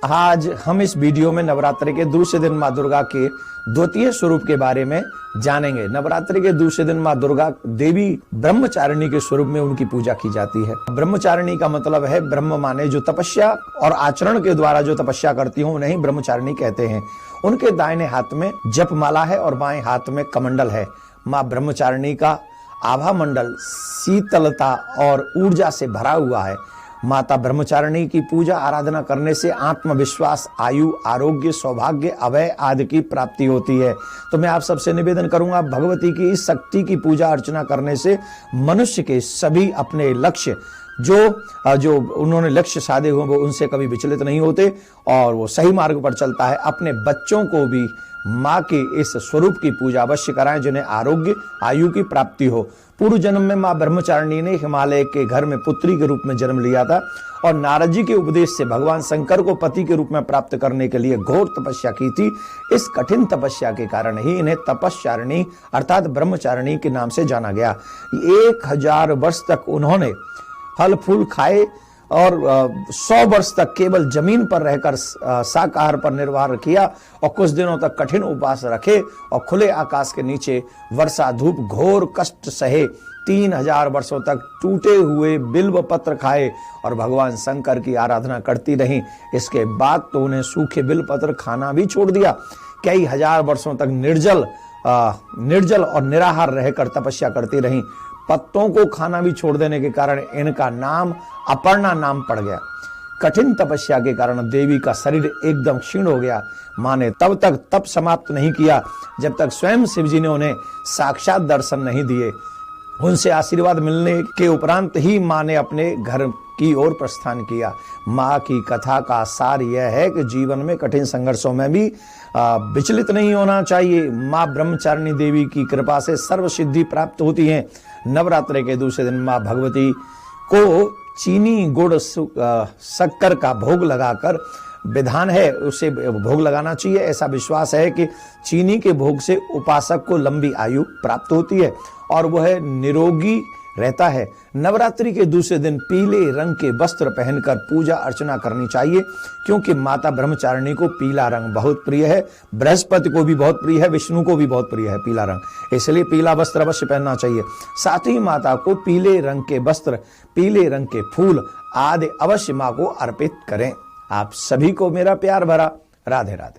आज हम इस वीडियो में नवरात्रि के दूसरे दिन माँ दुर्गा के द्वितीय स्वरूप के बारे में जानेंगे। नवरात्रि के दूसरे दिन माँ दुर्गा देवी ब्रह्मचारिणी के स्वरूप में उनकी पूजा की जाती है। ब्रह्मचारिणी का मतलब है ब्रह्म माने जो तपस्या और आचरण के द्वारा जो तपस्या करती हूँ उन्हें ब्रह्मचारिणी कहते हैं। उनके दाहिने हाथ में जपमाला है और बाएं हाथ में कमंडल है। माँ ब्रह्मचारिणी का आभा मंडल शीतलता और ऊर्जा से भरा हुआ है। माता ब्रह्मचारिणी की पूजा आराधना करने से आत्मविश्वास, आयु, आरोग्य, सौभाग्य, अभय आदि की प्राप्ति होती है। तो मैं आप सबसे निवेदन करूंगा, भगवती की इस शक्ति की पूजा अर्चना करने से मनुष्य के सभी अपने लक्ष्य जो उन्होंने लक्ष्य साधे हुए वो उनसे कभी विचलित नहीं होते और वो सही मार्ग पर चलता है। अपने बच्चों को भी माँ के इस स्वरूप की पूजा अवश्य कराएं जिन्हें आरोग्य, आयु की प्राप्ति हो। पूर्व जन्म में माँ ब्रह्मचारिणी ने हिमालय के घर में पुत्री के रूप में जन्म लिया था और नारद जी के उपदेश से भगवान शंकर को पति के रूप में प्राप्त करने के लिए घोर तपस्या की थी। इस कठिन तपस्या के कारण ही इन्हें तपस्चारिणी अर्थात ब्रह्मचारिणी के नाम से जाना गया। 1000 वर्ष तक उन्होंने फल फूल खाए और 100 वर्ष तक केवल जमीन पर रहकर शाकाहार पर निर्भर किया और कुछ दिनों तक कठिन उपवास रखे और खुले आकाश के नीचे वर्षा धूप घोर कष्ट सहे 3000 वर्षों तक टूटे हुए बिल्व पत्र खाए और भगवान शंकर की आराधना करती रहीं। इसके बाद तो उन्हें सूखे बिल्व पत्र खाना भी छोड़ दिया। कई हजार वर्षों तक निर्जल और निराहार रहकर तपस्या करती रहीं। पत्तों को खाना भी छोड़ देने के कारण इनका नाम अपर्णा नाम पड़ गया। कठिन तपस्या के कारण देवी का शरीर एकदम क्षीण हो गया। माँ ने तब तक तप समाप्त नहीं किया जब तक स्वयं शिव जी ने उन्हें साक्षात दर्शन नहीं दिए। उनसे आशीर्वाद मिलने के उपरांत ही माँ ने अपने घर की ओर प्रस्थान किया। माँ की कथा का सार यह है कि जीवन में कठिन संघर्षों में भी विचलित नहीं होना चाहिए। माँ ब्रह्मचारिणी देवी की कृपा से सर्व सिद्धि प्राप्त होती है। नवरात्रि के दूसरे दिन माँ भगवती को चीनी गुड़ शक्कर का भोग लगाकर विधान है उसे भोग लगाना चाहिए। ऐसा विश्वास है कि चीनी के भोग से उपासक को लंबी आयु प्राप्त होती है और वह निरोगी रहता है। नवरात्रि के दूसरे दिन पीले रंग के वस्त्र पहनकर पूजा अर्चना करनी चाहिए क्योंकि माता ब्रह्मचारिणी को पीला रंग बहुत प्रिय है। बृहस्पति को भी बहुत प्रिय है, विष्णु को भी बहुत प्रिय है पीला रंग, इसलिए पीला वस्त्र अवश्य पहनना चाहिए। साथ ही माता को पीले रंग के वस्त्र, पीले रंग के फूल आदि अवश्य माँ को अर्पित करें। आप सभी को मेरा प्यार भरा राधे राधे।